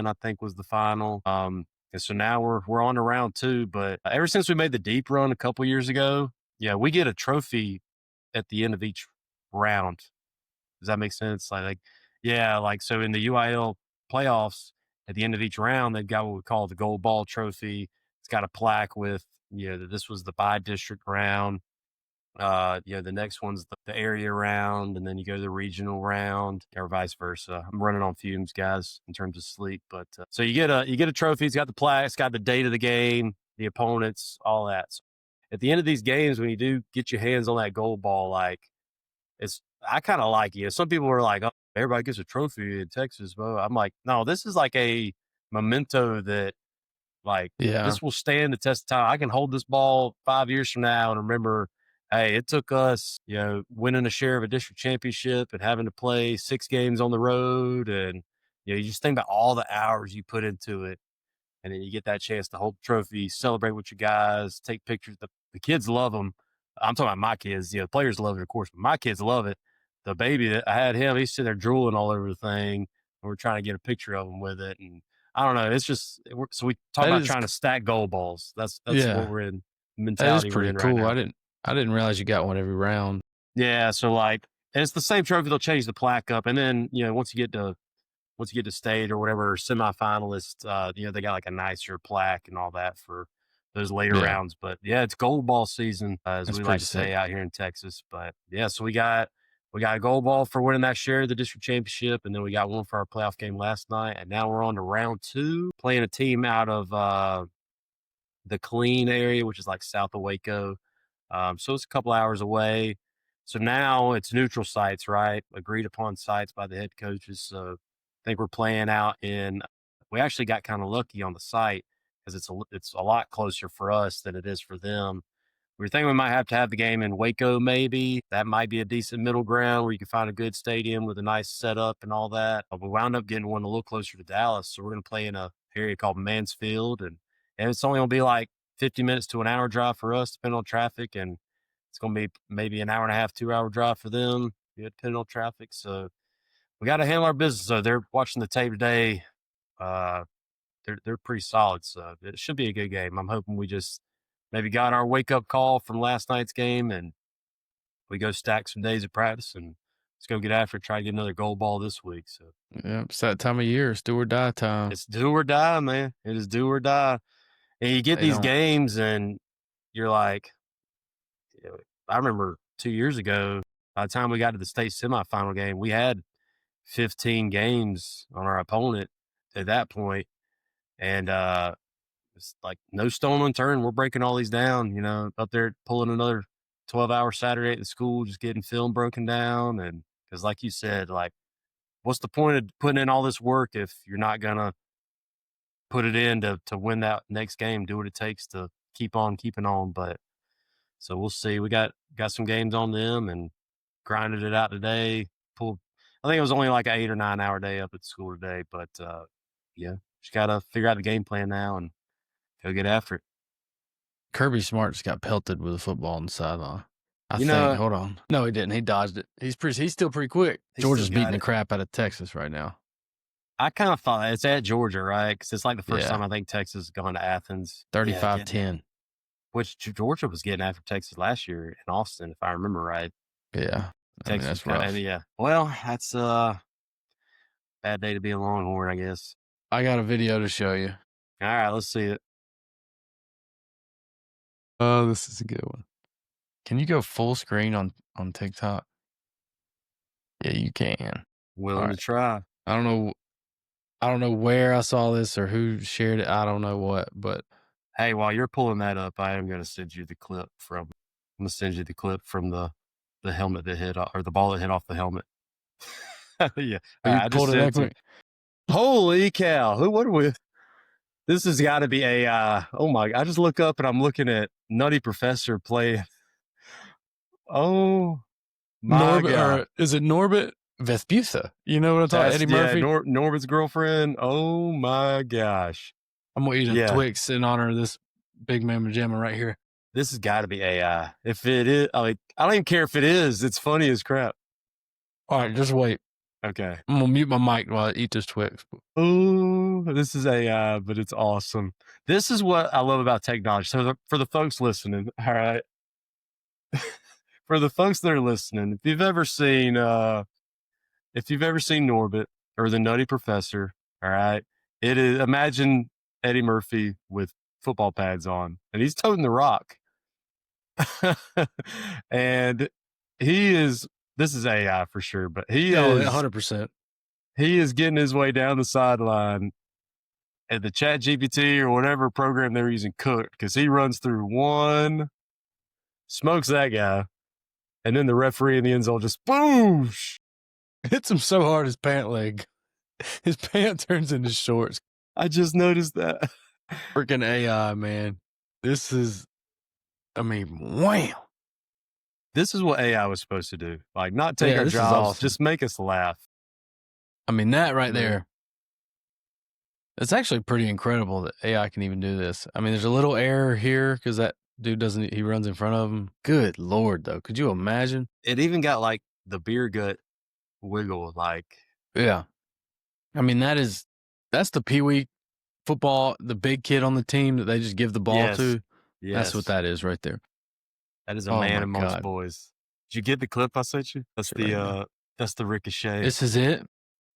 I think was the final. And so now we're on to round 2. But ever since we made the deep run a couple years ago, yeah, we get a trophy at the end of each round. Does that make sense? Yeah, so in the UIL playoffs, at the end of each round, they've got what we call the gold ball trophy. It's got a plaque with, that this was the bi-district round. The next one's the area round, and then you go to the regional round, or vice versa. I'm running on fumes, guys, in terms of sleep. But so you get a trophy. It's got the plaque. It's got the date of the game, the opponents, all that. So at the end of these games, when you do get your hands on that gold ball, I kind of like it. Some people were like, "Oh, everybody gets a trophy in Texas," but I'm like, no, this is like a memento that. This will stand the test of time. I can hold this ball 5 years from now and remember, hey, it took us, winning a share of a district championship and having to play 6 games on the road. And, you just think about all the hours you put into it. And then you get that chance to hold the trophy, celebrate with your guys, take pictures. The kids love them. I'm talking about my kids. The players love it, of course, but my kids love it. The baby that I had him, he's sitting there drooling all over the thing. And we're trying to get a picture of him with it. And I don't know. It's just so we talk about trying to stack gold balls. That's what we're in mentality. That is pretty cool. Right now. I didn't realize you got one every round. Yeah, so and it's the same trophy. They'll change the plaque up, and then once you get to state or whatever semifinalists, they got a nicer plaque and all that for those later rounds. But yeah, it's gold ball season, as we like to say out here in Texas. But yeah, so we got a gold ball for winning that share of the district championship, and then we got one for our playoff game last night. And now we're on to round 2, playing a team out of the Killeen area, which is south of Waco. So it's a couple hours away. So now it's neutral sites, right? Agreed upon sites by the head coaches. So I think we're playing out we actually got kind of lucky on the site because it's a lot closer for us than it is for them. We were thinking we might have to have the game in Waco, maybe. That might be a decent middle ground where you can find a good stadium with a nice setup and all that. But we wound up getting one a little closer to Dallas. So we're going to play in a area called Mansfield. And it's only going to be 50 minutes to an hour drive for us, depending on traffic. And it's going to be maybe an hour and a half, 2-hour drive for them, depending on traffic. So we got to handle our business. So they're watching the tape today. They're pretty solid. So it should be a good game. I'm hoping we just maybe got our wake-up call from last night's game and we go stack some days of practice and let's go get after it, try to get another gold ball this week. So yeah, it's that time of year. It's do or die time. It's do or die, man. It is do or die. And you get these games and you're like, I remember 2 years ago, by the time we got to the state semifinal game, we had 15 games on our opponent at that point. And it's no stone unturned. We're breaking all these down, up there pulling another 12-hour Saturday at the school, just getting film broken down. And because like you said, what's the point of putting in all this work if you're not going to put it in to win that next game, do what it takes to keep on keeping on. But so we'll see. We got some games on them and grinded it out today. I think it was only an 8 or 9 hour day up at school today, but yeah, just got to figure out the game plan now and go get after it. Kirby Smart just got pelted with a football on the sideline. I think. Hold on. No, he didn't. He dodged it. He's still pretty quick. Georgia's beating the crap out of Texas right now. I kind of thought it's at Georgia, right? Because it's the first time I think Texas has gone to Athens. 35-10. Which Georgia was getting after Texas last year in Austin, if I remember right. Yeah. Texas, that's rough. Yeah. Well, that's a bad day to be a Longhorn, I guess. I got a video to show you. All right, let's see it. Oh, this is a good one. Can you go full screen on TikTok? Yeah, you can. Willing to try. I don't know where I saw this or who shared it. I don't know what, but hey, while you're pulling that up, I am going to send you the clip from. I'm going to send you the clip from the helmet that hit or the ball that hit off the helmet. Yeah, I just sent it. Holy cow! What are we? This has got to be a. Oh my! I just look up and I'm looking at Nutty Professor play. Oh my God! Is it Norbert Vespusa? You know what I'm talking about? Eddie Murphy? Yeah, Norbert's girlfriend. Oh my gosh. I'm going to eat a Twix in honor of this big man pajama right here. This has got to be AI. If it is, I don't even care if it is. It's funny as crap. All right, just wait. Okay. I'm gonna mute my mic while I eat this Twix. Oh, this is AI, but it's awesome. This is what I love about technology. So for the folks listening, all right. For the folks that are listening, if you've ever seen Norbit or the Nutty Professor, all right, it is, imagine Eddie Murphy with football pads on, and he's toting the rock. And this is AI for sure, but he is 100%. He is getting his way down the sideline at the Chat GPT or whatever program they're using cooked, because he runs through one, smokes that guy, and then the referee in the end zone just boosh. Hits him so hard his pant leg. His pant turns into shorts. I just noticed that. Freaking AI, man. This is, wham. This is what AI was supposed to do. Like, not take our this is jobs, awesome. just make us laugh. That right there. It's actually pretty incredible that AI can even do this. There's a little error here because that dude he runs in front of him. Good Lord, though. Could you imagine? It even got like the beer gut wiggle, like. Yeah. That's the Pee-wee football, the big kid on the team that they just give the ball to. Yes. That's what that is right there. That is a man amongst boys. Did you get the clip I sent you? That's that's the ricochet. This is it?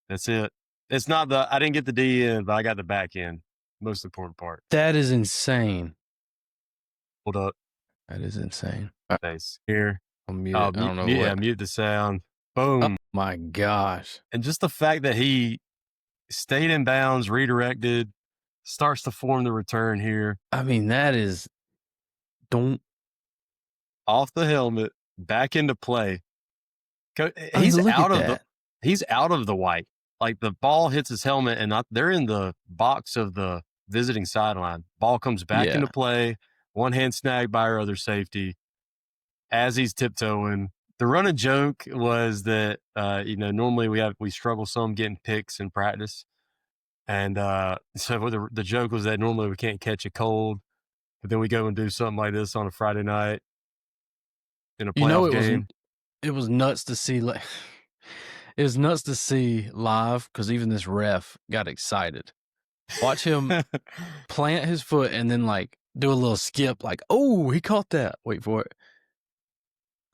That's it. It's not I didn't get the D end, but I got the back end. Most important part. That is insane. Hold up. That is insane. Face here. I'll mute it. I don't know what. Yeah, mute the sound. Boom. Oh my gosh. And just the fact that he stayed in bounds, redirected, starts to form the return here. That is off the helmet, back into play. He's out of the white. Like the ball hits his helmet and they're in the box of the visiting sideline. Ball comes back into play. One hand snagged by our other safety as he's tiptoeing. The running joke was that, normally we struggle some getting picks in practice. And so the joke was that normally we can't catch a cold, but then we go and do something like this on a Friday night in a playoff game. It was nuts to see. It was nuts to see live because even this ref got excited. Watch him plant his foot and then do a little skip, oh, he caught that. Wait for it.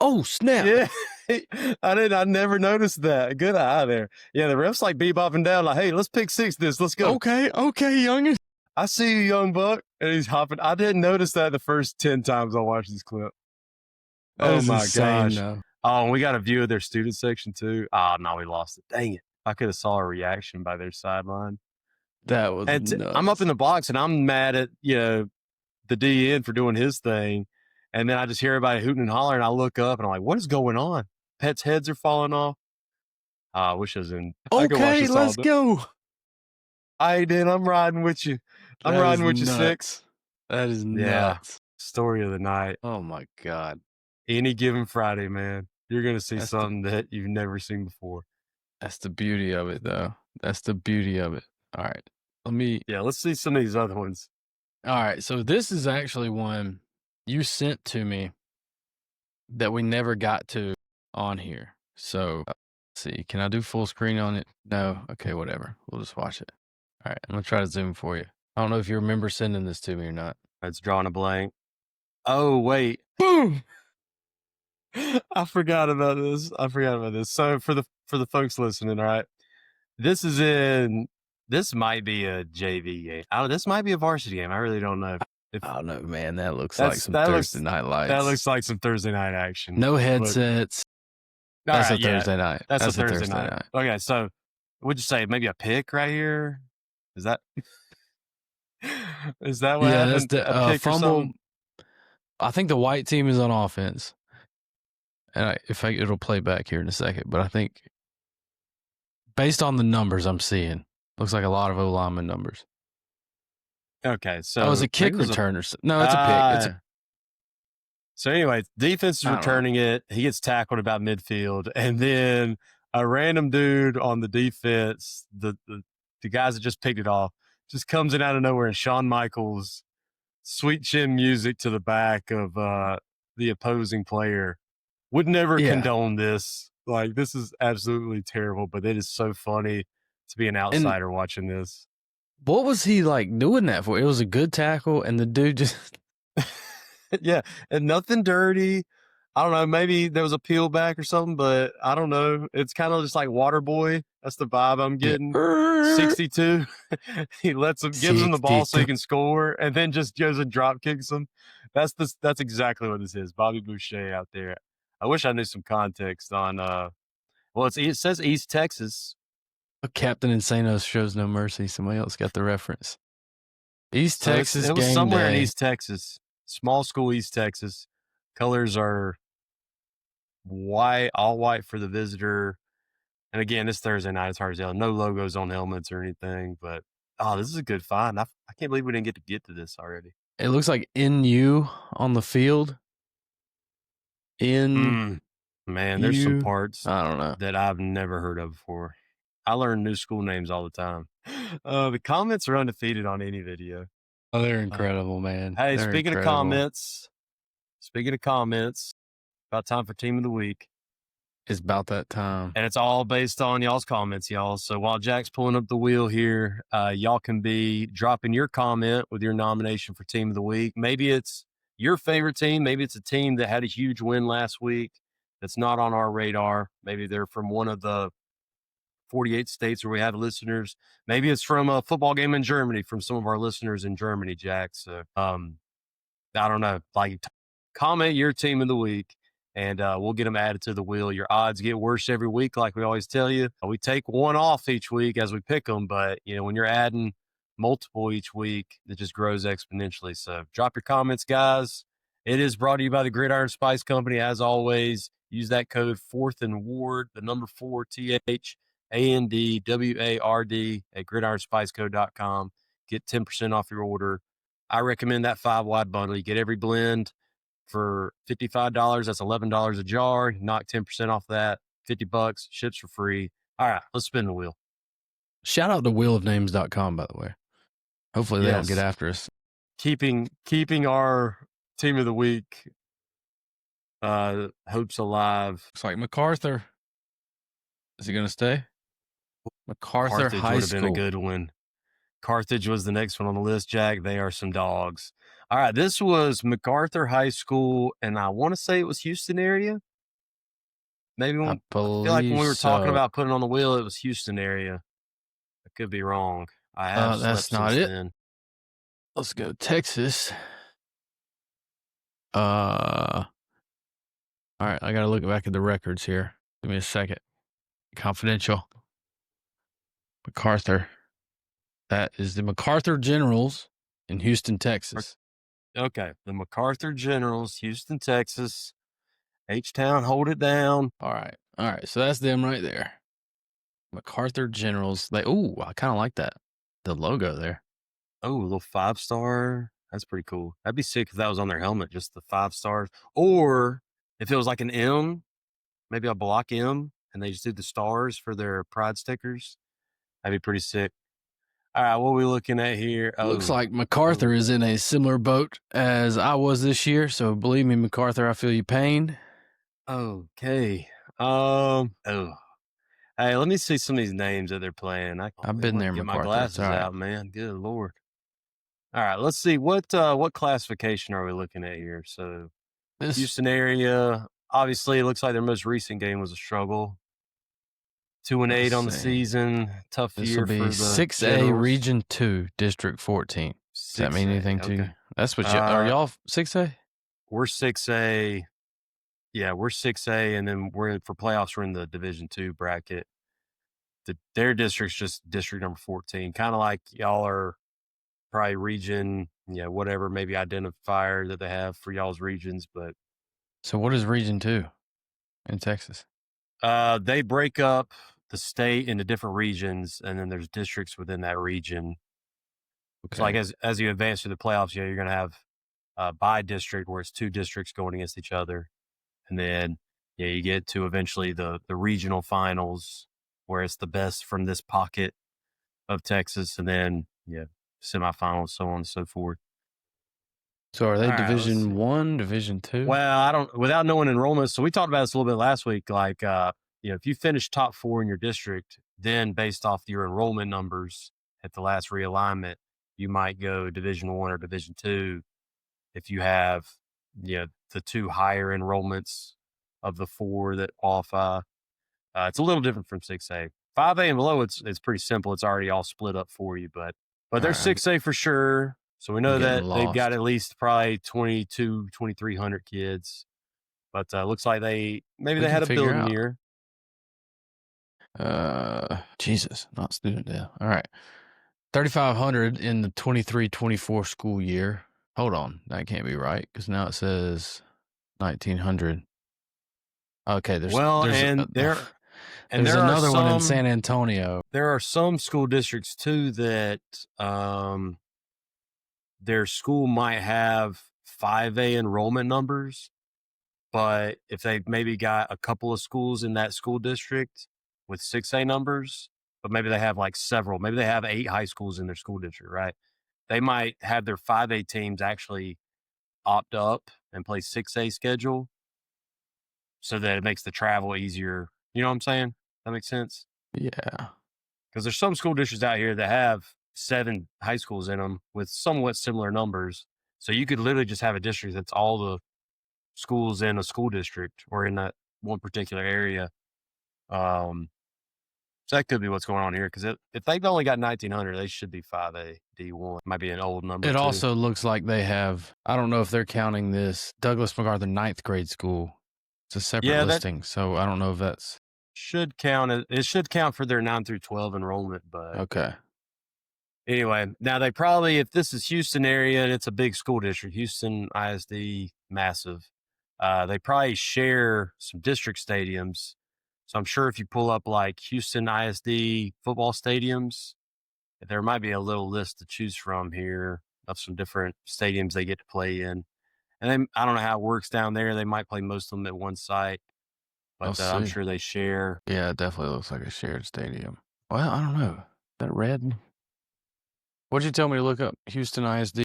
Oh, snap. Yeah. I never noticed that. Good eye there. Yeah, the ref's bebopping down hey, let's pick six this. Let's go. Okay, youngin'. I see you, young buck. And he's hopping. I didn't notice that the first 10 times I watched this clip. That is insane, gosh. Oh, and we got a view of their student section too. Oh, no, we lost it. Dang it. I could have saw a reaction by their sideline. That was nuts. I'm up in the box and I'm mad at, the DN for doing his thing. And then I just hear everybody hooting and hollering. And I look up and I'm like, what is going on? Pets' heads are falling off. I wish I was in. Okay, let's go. I did. I'm riding with you. I'm riding with you, Six. That is nuts. Story of the night. Oh, my God. Any given Friday, man, you're going to see something that you've never seen before. That's the beauty of it, though. That's the beauty of it. All right. Let's see some of these other ones. All right. So this is actually one you sent to me that we never got to on here. So let's see. Can I do full screen on it? No. Okay, whatever. We'll just watch it. All right. I'm going to try to zoom for you. I don't know if you remember sending this to me or not. It's drawing a blank. Oh, wait. Boom. I forgot about this. So for the folks listening, all right, this might be a JV game. This might be a varsity game. I really don't know. I don't know, man. That looks like some Thursday night lights. That looks like some Thursday night action. No headsets. That's a Thursday night. That's a Thursday night. Okay, so would you say maybe a pick right here? Is that what happened? That's the fumble. I think the white team is on offense. And it'll play back here in a second, but I think based on the numbers I'm seeing, looks like a lot of O-lineman numbers. Okay, so it was a kick return or something. No, it's a pick. So anyway, defense is returning it. He gets tackled about midfield, and then a random dude on the defense, the guys that just picked it off, just comes in out of nowhere, and Shawn Michaels, sweet chin music to the back of the opposing player. Would never condone this. Like, this is absolutely terrible, but it is so funny to be an outsider watching this. What was he like doing that for? It was a good tackle, and the dude just yeah, and nothing dirty. I don't know. Maybe there was a peel back or something, but I don't know. It's kind of just like Waterboy. That's the vibe I'm getting. 62. He gives him the ball so he can score, and then just goes and drop kicks him. That's exactly what this is. Bobby Boucher out there. I wish I knew some context on. Well, it says East Texas. Captain Insano shows no mercy. Somebody else got the reference. East So Texas it was game somewhere day. in East Texas. Small school East Texas. Colors are white, all white for the visitor. And again, this Thursday night, it's hard as hell. No logos on helmets or anything, but this is a good find. I can't believe we didn't get to this already. It looks like NU on the field. Man, there's some parts I don't know that I've never heard of before. I learn new school names all the time. The comments are undefeated on any video. Oh, they're incredible, man. Hey, speaking of comments, about time for Team of the Week. It's about that time. And it's all based on y'all's comments, y'all. So while Jack's pulling up the wheel here, y'all can be dropping your comment with your nomination for Team of the Week. Maybe it's your favorite team. Maybe it's a team that had a huge win last week that's not on our radar. Maybe they're from one of the 48 states where we have listeners. Maybe it's from a football game in Germany from some of our listeners in Germany, Jack. So I don't know. Like, comment your Team of the Week, and we'll get them added to the wheel. Your odds get worse every week, like we always tell you. We take one off each week as we pick them, but when you're adding multiple each week, it just grows exponentially. So drop your comments, guys. It is brought to you by the Gridiron Spice Company. As always, use that code 4th and Ward, the number 4 THANDWARD at gridironspiceco.com. Get 10% off your order. I recommend that 5-wide bundle. You get every blend for $55. That's $11 a jar. Knock 10% off that. $50. Ships for free. All right, let's spin the wheel. Shout out to wheelofnames.com, by the way. Hopefully they don't get after us. Keeping our Team of the Week hopes alive. Looks like MacArthur. Is he going to stay? MacArthur High would have School. been a good one. Carthage was the next one on the list, Jack. They are some dogs. All right, this was MacArthur High School, and I want to say it was Houston area. Maybe I feel like when we were talking about putting on the wheel, it was Houston area. I could be wrong. I have that's slept not since it. then. Let's go Texas. All right, I got to look back at the records here. Give me a second. Confidential. MacArthur. That is the MacArthur Generals in Houston, Texas. Okay, the MacArthur Generals, Houston, Texas. H-Town, hold it down. All right, so that's them right there. MacArthur Generals. I kind of like that. The logo there. Oh, a little 5-star. That's pretty cool. That'd be sick if that was on their helmet, just the 5 stars. Or if it was like an M, maybe a block M, and they just did the stars for their pride stickers. That'd be pretty sick. All right, what are we looking at here? Looks like MacArthur is in a similar boat as I was this year. So believe me, MacArthur, I feel your pain. Okay. Hey, let me see some of these names that they're playing. I've been there, get MacArthur. my glasses out, man. Good Lord. All right, let's see. What classification are we looking at here? So Houston area, obviously it looks like their most recent game was a struggle. 2-8 on the season. Tough year for the 6A Generals. Region 2, District 14. Does that mean anything to you? That's what are y'all 6A? We're 6A. Yeah, we're 6A, and then for playoffs, we're in the Division 2 bracket. Their district's just district number 14, kind of like y'all are probably region, whatever, maybe identifier that they have for y'all's regions. But so what is Region 2 in Texas? They break up the state into different regions, and then there's districts within that region. Okay. So like as you advance through the playoffs, you're going to have by district where it's 2 districts going against each other. And then you get to eventually the regional finals where it's the best from this pocket of Texas, and then semifinals, so on and so forth. So are they Division 1, Division 2? Well, without knowing enrollment. So we talked about this a little bit last week. Like if you finish top 4 in your district, then based off your enrollment numbers at the last realignment, you might go Division 1 or Division 2 if you have, the 2 higher enrollments of the 4 that qualify. It's a little different from 6A. 5A and below, it's pretty simple. It's already all split up for you, but there's 6A for sure. So we know that they've got at least probably 2,300 kids. But looks like they had a building year. Jesus, not student debt. All right. 3,500 in the 23-24 school year. Hold on. That can't be right because now it says 1,900. Okay, there's another one in San Antonio. There are some school districts too that their school might have 5A enrollment numbers, but if they've maybe got a couple of schools in that school district with 6A numbers, but maybe they have like several, maybe they have 8 high schools in their school district, right? They might have their 5A teams actually opt up and play 6A schedule so that it makes the travel easier. You know what I'm saying? That makes sense? Yeah. Because there's some school districts out here that have 7 high schools in them with somewhat similar numbers. So you could literally just have a district that's all the schools in a school district or in that one particular area. So that could be what's going on here. Because if they've only got 1,900, they should be 5A D1. Might be an old number. It also looks like they have, I don't know if they're counting this Douglas MacArthur 9th grade school. It's a separate listing. So I don't know if that's. Should count. It should count for their 9 through 12 enrollment. But okay. Anyway, now they probably, if this is Houston area and it's a big school district, Houston ISD, massive, they probably share some district stadiums. So I'm sure if you pull up like Houston ISD football stadiums, there might be a little list to choose from here of some different stadiums they get to play in. And then I don't know how it works down there. They might play most of them at one site, but I'm sure they share. Yeah, it definitely looks like a shared stadium. Well, I don't know. That red. What'd you tell me to look up? Houston ISD?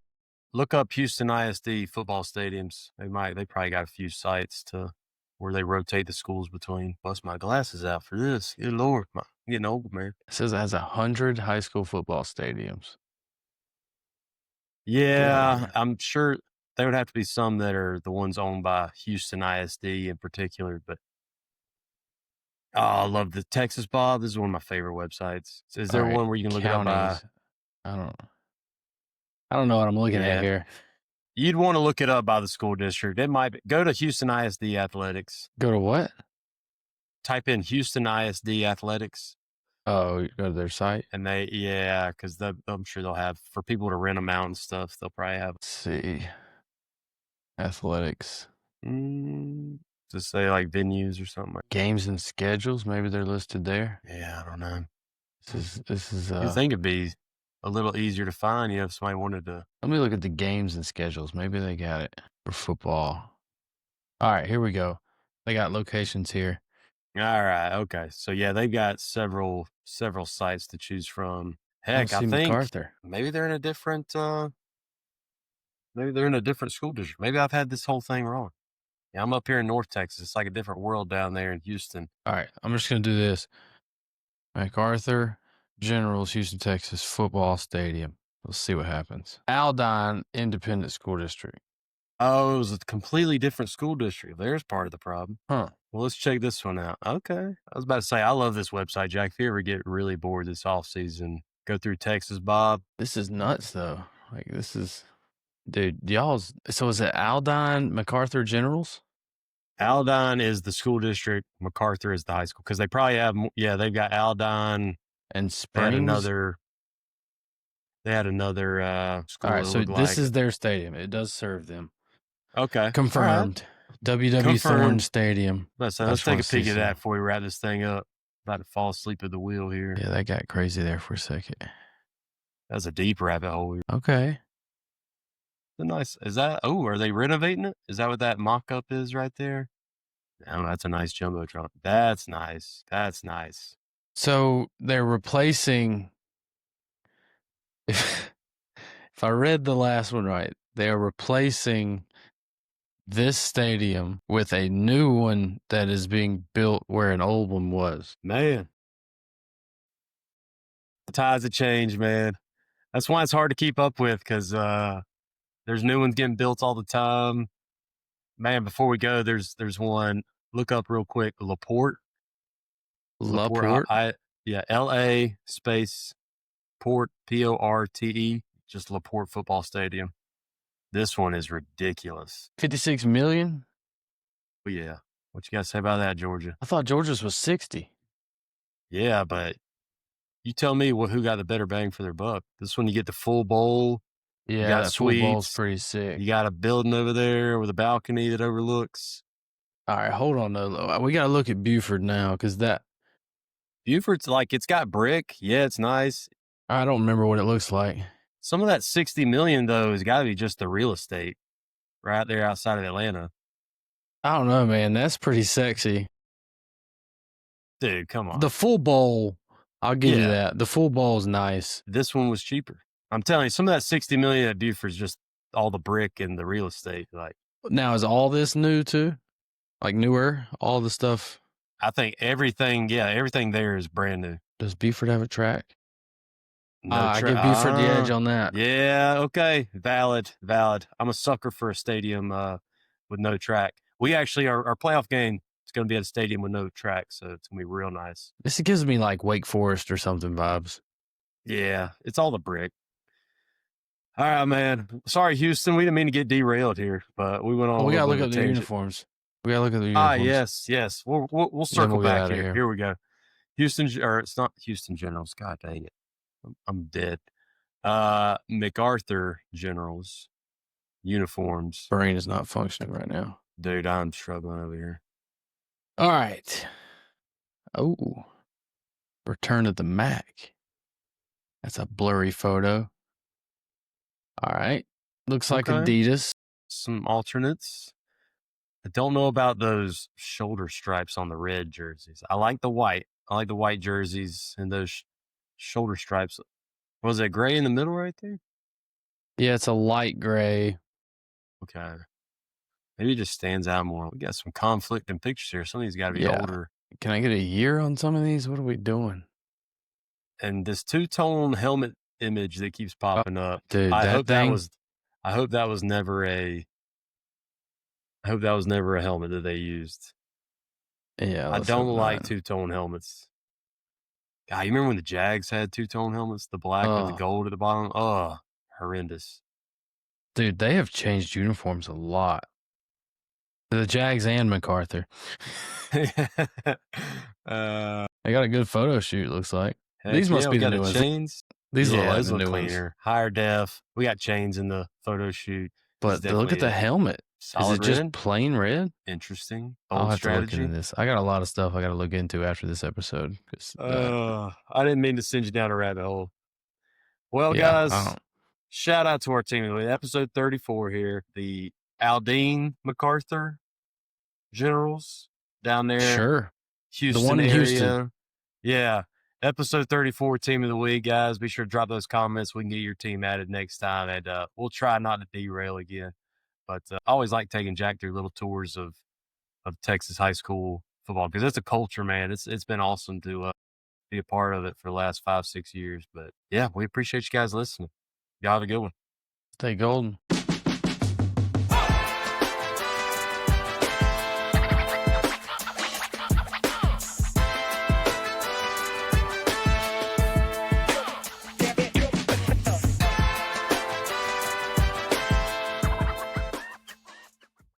Look up Houston ISD football stadiums. They probably got a few sites to where they rotate the schools between. Bust my glasses out for this. Good Lord, I'm getting old, man. It says it has 100 high school football stadiums. Yeah, I'm sure there would have to be some that are the ones owned by Houston ISD in particular, but I love the Texas Bob. This is one of my favorite websites. Is there one where you can look it up by? I don't know what I'm looking at here. You'd want to look it up by the school district. It might be, go to Houston ISD Athletics. Go to what? Type in Houston ISD Athletics. Oh, you go to their site? And because I'm sure they'll have, for people to rent them out and stuff, they'll probably have. Let's see. Athletics. Just say like venues or something. Games and schedules. Maybe they're listed there. Yeah, I don't know. This is. You think it'd be a little easier to find, if somebody wanted to. Let me look at the games and schedules. Maybe they got it for football. All right, here we go. They got locations here. All right. Okay. So yeah, they've got several sites to choose from. Heck, I think MacArthur. Maybe they're in a different. Maybe they're in a different school district. Maybe I've had this whole thing wrong. Yeah, I'm up here in North Texas. It's like a different world down there in Houston. All right, I'm just gonna do this. MacArthur Generals, Houston, Texas football stadium. Let's see what happens. Aldine Independent School District. Oh, it was a completely different school district. There's part of the problem. Huh. Well, let's check this one out. Okay. I was about to say, I love this website, Jack. If you ever get really bored this off season, go through Texas Bob. This is nuts, though. Like, this is, dude, so is it Aldine MacArthur Generals? Aldine is the school district. MacArthur is the high school. Because they probably have, they've got Aldine. And Springs. They had another school. All right, so this is their stadium. It does serve them. Okay. Confirmed. Right. WW Thorne Stadium. Let's take a peek at that before we wrap this thing up. About to fall asleep at the wheel here. Yeah, that got crazy there for a second. That's a deep rabbit hole. Okay. Are they renovating it? Is that what that mock-up is right there? No, that's a nice Jumbotron. That's nice. That's nice. So they're replacing, if I read the last one right, they're replacing this stadium with a new one that is being built where an old one was. Man, the tides have changed, man. That's why it's hard to keep up with because there's new ones getting built all the time. Man, before we go, there's one. Look up real quick. Laporte. Yeah, LA space Port, Porte, just Laporte Football Stadium. This one is ridiculous. 56 million? But yeah. What you got to say about that, Georgia? I thought Georgia's was 60. Yeah, but you tell me who got the better bang for their buck. This one, you get the full bowl. Yeah, you got that full bowl's suites. pretty sick. You got a building over there with a balcony that overlooks. All right, hold on though. We got to look at Buford now because Buford's like, it's got brick. Yeah, it's nice. I don't remember what it looks like. Some of that $60 million though has got to be just the real estate right there outside of Atlanta. I don't know, man. That's pretty sexy. Dude, come on. The full bowl, I'll give you that. The full bowl is nice. This one was cheaper. I'm telling you, some of that $60 million at Buford's just all the brick and the real estate. Like, now, is all this new too? Like newer? All the stuff? I think everything there is brand new. Does Buford have a track? No I give Buford the edge on that. Yeah, okay. Valid. I'm a sucker for a stadium with no track. We actually, our playoff game is going to be at a stadium with no track, so it's going to be real nice. This gives me like Wake Forest or something vibes. Yeah, it's all the brick. All right, man. Sorry, Houston. We didn't mean to get derailed here, but we went on. We got to look at the uniforms. Yes. We'll circle back here. Here we go. Houston, or it's not Houston Generals. God dang it. I'm dead. MacArthur Generals uniforms. Brain is not functioning right now. Dude, I'm struggling over here. All right. Oh, Return of the Mac. That's a blurry photo. All right. Looks like Adidas. Some alternates. I don't know about those shoulder stripes on the red jerseys. I like the white. I like the white jerseys and those shoulder stripes. Was it gray in the middle right there? Yeah, it's a light gray. Okay. Maybe it just stands out more. We got some conflict in pictures here. Some of these got to be older. Can I get a year on some of these? What are we doing? And this two-tone helmet image that keeps popping up. Dude, I hope that was never a helmet that they used. Yeah. I don't like two-tone helmets. God, you remember when the Jags had two-tone helmets? The black with the gold at the bottom? Oh, horrendous. Dude, they have changed uniforms a lot. The Jags and MacArthur. They got a good photo shoot, looks like. These must be the new ones. Chains. These look like the new cleaner. Ones. Higher def. We got chains in the photo shoot. But look at the helmet. Is it just plain red? Interesting. I'll have to look into this. I got a lot of stuff I got to look into after this episode. I didn't mean to send you down a rabbit hole. Well, guys, shout out to our team. Episode 34 here. The Aldine MacArthur Generals down there. Sure. Houston the one in area. Houston. Yeah. Episode 34, Team of the Week, guys. Be sure to drop those comments. We can get your team added next time. And we'll try not to derail again. But I always like taking Jack through little tours of Texas high school football because it's a culture, man. It's been awesome to be a part of it for the last 5-6 years. But, yeah, we appreciate you guys listening. Y'all have a good one. Stay golden.